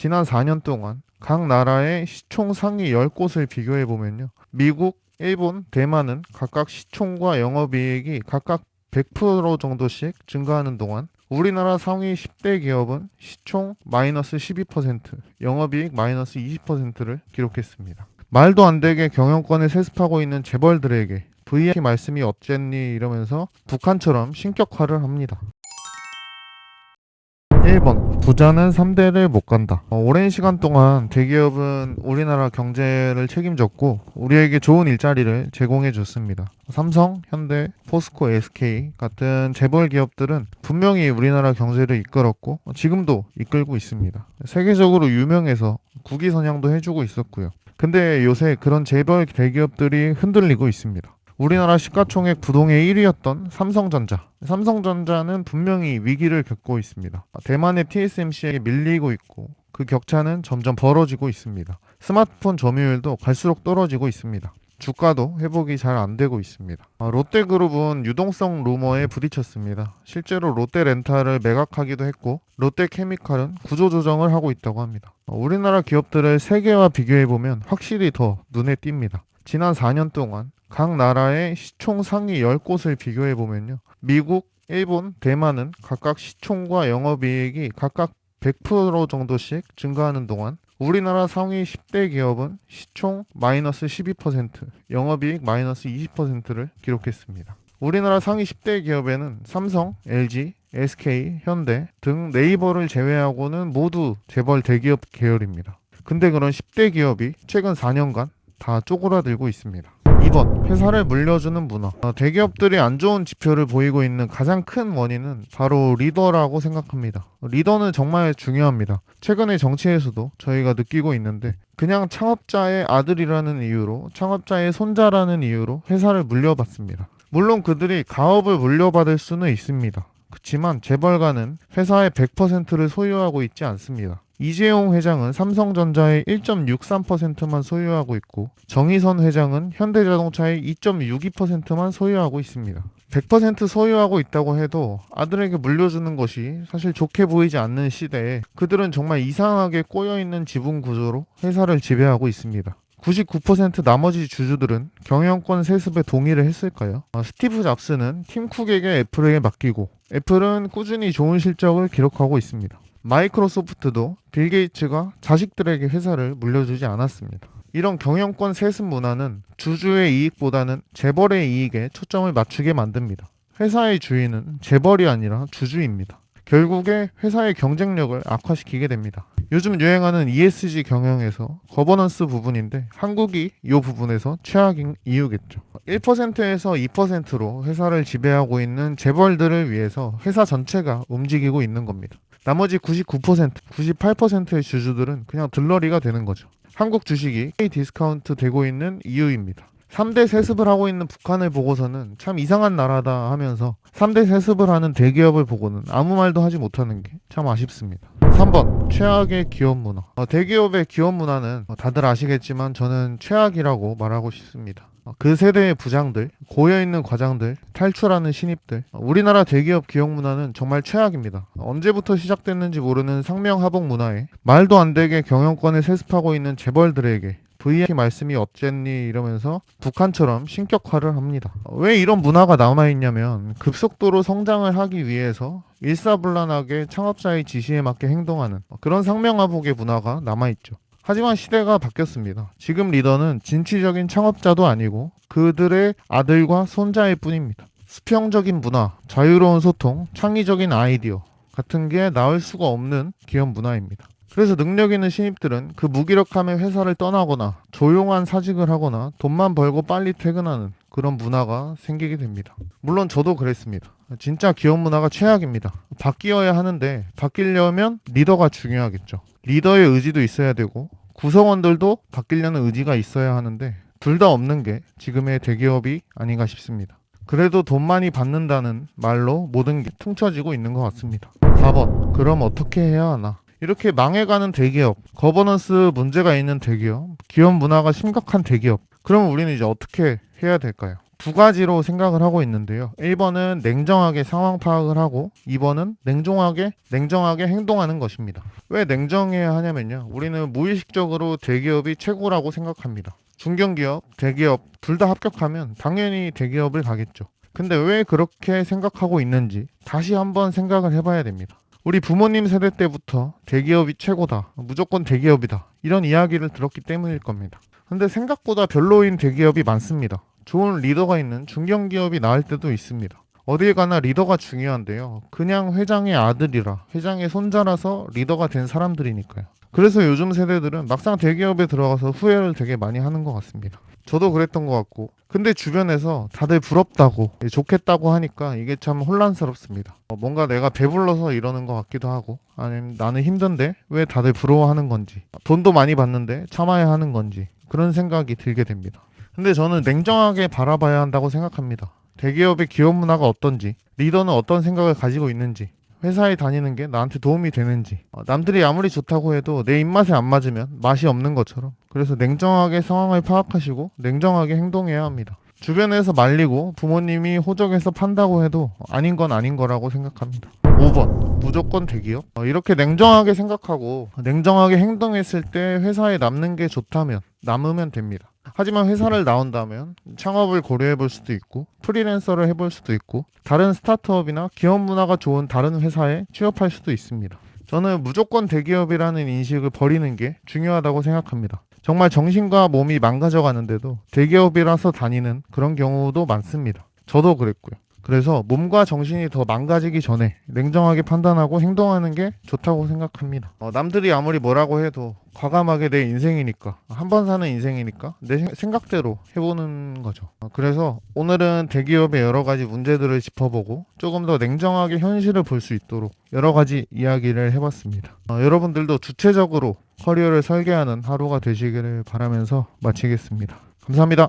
지난 4년 동안 각 나라의 시총 상위 10곳을 비교해보면요. 미국, 일본, 대만은 각각 시총과 영업이익이 각각 100% 정도씩 증가하는 동안 우리나라 상위 10대 기업은 시총 마이너스 12%, 영업이익 마이너스 20%를 기록했습니다. 말도 안 되게 경영권을 세습하고 있는 재벌들에게 VIP 말씀이 어쨌니 이러면서 북한처럼 신격화를 합니다. 1번 부자는 3대를 못 간다. 오랜 시간 동안 대기업은 우리나라 경제를 책임졌고 우리에게 좋은 일자리를 제공해 줬습니다. 삼성, 현대, 포스코, SK 같은 재벌 기업들은 분명히 우리나라 경제를 이끌었고 지금도 이끌고 있습니다. 세계적으로 유명해서 국위 선양도 해주고 있었고요. 근데 요새 그런 재벌 대기업들이 흔들리고 있습니다. 우리나라 시가총액 부동의 1위였던 삼성전자는 분명히 위기를 겪고 있습니다. 대만의 TSMC에게 밀리고 있고 그 격차는 점점 벌어지고 있습니다. 스마트폰 점유율도 갈수록 떨어지고 있습니다. 주가도 회복이 잘 안 되고 있습니다. 롯데그룹은 유동성 루머에 부딪혔습니다. 실제로 롯데렌탈을 매각하기도 했고 롯데케미칼은 구조조정을 하고 있다고 합니다. 우리나라 기업들을 세계와 비교해보면 확실히 더 눈에 띕니다. 지난 4년 동안 각 나라의 시총 상위 10곳을 비교해보면요. 미국, 일본, 대만은 각각 시총과 영업이익이 각각 100% 정도씩 증가하는 동안 우리나라 상위 10대 기업은 시총 마이너스 12%, 영업이익 마이너스 20%를 기록했습니다. 우리나라 상위 10대 기업에는 삼성, LG, SK, 현대 등 네이버를 제외하고는 모두 재벌 대기업 계열입니다. 근데 그런 10대 기업이 최근 4년간 다 쪼그라들고 있습니다. 2번 회사를 물려주는 문화. 대기업들이 안 좋은 지표를 보이고 있는 가장 큰 원인은 바로 리더라고 생각합니다. 리더는 정말 중요합니다. 최근에 정치에서도 저희가 느끼고 있는데 그냥 창업자의 아들이라는 이유로 창업자의 손자라는 이유로 회사를 물려받습니다. 물론 그들이 가업을 물려받을 수는 있습니다. 그렇지만 재벌가는 회사의 100%를 소유하고 있지 않습니다. 이재용 회장은 삼성전자의 1.63%만 소유하고 있고 정의선 회장은 현대자동차의 2.62%만 소유하고 있습니다. 100% 소유하고 있다고 해도 아들에게 물려주는 것이 사실 좋게 보이지 않는 시대에 그들은 정말 이상하게 꼬여있는 지분 구조로 회사를 지배하고 있습니다. 99% 나머지 주주들은 경영권 세습에 동의를 했을까요? 스티브 잡스는 팀 쿡에게 애플에게 맡기고 애플은 꾸준히 좋은 실적을 기록하고 있습니다. 마이크로소프트도 빌 게이츠가 자식들에게 회사를 물려주지 않았습니다. 이런 경영권 세습 문화는 주주의 이익보다는 재벌의 이익에 초점을 맞추게 만듭니다. 회사의 주인은 재벌이 아니라 주주입니다. 결국에 회사의 경쟁력을 악화시키게 됩니다. 요즘 유행하는 ESG 경영에서 거버넌스 부분인데 한국이 이 부분에서 최악인 이유겠죠. 1%에서 2%로 회사를 지배하고 있는 재벌들을 위해서 회사 전체가 움직이고 있는 겁니다. 나머지 99%, 98%의 주주들은 그냥 들러리가 되는 거죠. 한국 주식이 디스카운트 되고 있는 이유입니다. 3대 세습을 하고 있는 북한을 보고서는 참 이상한 나라다 하면서 3대 세습을 하는 대기업을 보고는 아무 말도 하지 못하는 게 참 아쉽습니다. 3번 최악의 기업 문화. 대기업의 기업 문화는 다들 아시겠지만 저는 최악이라고 말하고 싶습니다. 그 세대의 부장들, 고여있는 과장들, 탈출하는 신입들, 우리나라 대기업 기업 문화는 정말 최악입니다. 언제부터 시작됐는지 모르는 상명하복 문화에 말도 안 되게 경영권을 세습하고 있는 재벌들에게 VIP 말씀이 어쨌니 이러면서 북한처럼 신격화를 합니다. 왜 이런 문화가 남아있냐면 급속도로 성장을 하기 위해서 일사불란하게 창업자의 지시에 맞게 행동하는 그런 상명하복의 문화가 남아있죠. 하지만 시대가 바뀌었습니다. 지금 리더는 진취적인 창업자도 아니고 그들의 아들과 손자일 뿐입니다. 수평적인 문화, 자유로운 소통, 창의적인 아이디어 같은 게 나올 수가 없는 기업 문화입니다. 그래서 능력 있는 신입들은 그 무기력함에 회사를 떠나거나 조용한 사직을 하거나 돈만 벌고 빨리 퇴근하는 그런 문화가 생기게 됩니다. 물론 저도 그랬습니다. 진짜 기업 문화가 최악입니다. 바뀌어야 하는데 바뀌려면 리더가 중요하겠죠. 리더의 의지도 있어야 되고 구성원들도 바뀌려는 의지가 있어야 하는데 둘 다 없는 게 지금의 대기업이 아닌가 싶습니다. 그래도 돈 많이 받는다는 말로 모든 게 퉁쳐지고 있는 것 같습니다. 4번 그럼 어떻게 해야 하나? 이렇게 망해가는 대기업, 거버넌스 문제가 있는 대기업, 기업 문화가 심각한 대기업. 그럼 우리는 이제 어떻게 해야 될까요? 두 가지로 생각을 하고 있는데요. 1번은 냉정하게 상황 파악을 하고 2번은 냉정하게 행동하는 것입니다. 왜 냉정해야 하냐면요. 우리는 무의식적으로 대기업이 최고라고 생각합니다. 중견기업, 대기업 둘 다 합격하면 당연히 대기업을 가겠죠. 근데 왜 그렇게 생각하고 있는지 다시 한번 생각을 해봐야 됩니다. 우리 부모님 세대 때부터 대기업이 최고다, 무조건 대기업이다 이런 이야기를 들었기 때문일 겁니다. 근데 생각보다 별로인 대기업이 많습니다. 좋은 리더가 있는 중견기업이 나을 때도 있습니다. 어딜 가나 리더가 중요한데요. 그냥 회장의 아들이라, 회장의 손자라서 리더가 된 사람들이니까요. 그래서 요즘 세대들은 막상 대기업에 들어가서 후회를 되게 많이 하는 것 같습니다. 저도 그랬던 것 같고. 근데 주변에서 다들 부럽다고, 좋겠다고 하니까 이게 참 혼란스럽습니다. 뭔가 내가 배불러서 이러는 것 같기도 하고, 아니면 나는 힘든데 왜 다들 부러워하는 건지, 돈도 많이 받는데 참아야 하는 건지, 그런 생각이 들게 됩니다. 근데 저는 냉정하게 바라봐야 한다고 생각합니다. 대기업의 기업 문화가 어떤지, 리더는 어떤 생각을 가지고 있는지, 회사에 다니는 게 나한테 도움이 되는지, 남들이 아무리 좋다고 해도 내 입맛에 안 맞으면 맛이 없는 것처럼, 그래서 냉정하게 상황을 파악하시고 냉정하게 행동해야 합니다. 주변에서 말리고 부모님이 호적에서 판다고 해도 아닌 건 아닌 거라고 생각합니다. 5번 무조건 대기업. 이렇게 냉정하게 생각하고 냉정하게 행동했을 때 회사에 남는 게 좋다면 남으면 됩니다. 하지만 회사를 나온다면 창업을 고려해 볼 수도 있고 프리랜서를 해볼 수도 있고 다른 스타트업이나 기업 문화가 좋은 다른 회사에 취업할 수도 있습니다. 저는 무조건 대기업이라는 인식을 버리는 게 중요하다고 생각합니다. 정말 정신과 몸이 망가져 가는데도 대기업이라서 다니는 그런 경우도 많습니다. 저도 그랬고요. 그래서 몸과 정신이 더 망가지기 전에 냉정하게 판단하고 행동하는 게 좋다고 생각합니다. 남들이 아무리 뭐라고 해도 과감하게 내 인생이니까, 한 번 사는 인생이니까 내 생각대로 해보는 거죠. 그래서 오늘은 대기업의 여러 가지 문제들을 짚어보고 조금 더 냉정하게 현실을 볼 수 있도록 여러 가지 이야기를 해봤습니다. 여러분들도 주체적으로 커리어를 설계하는 하루가 되시기를 바라면서 마치겠습니다. 감사합니다.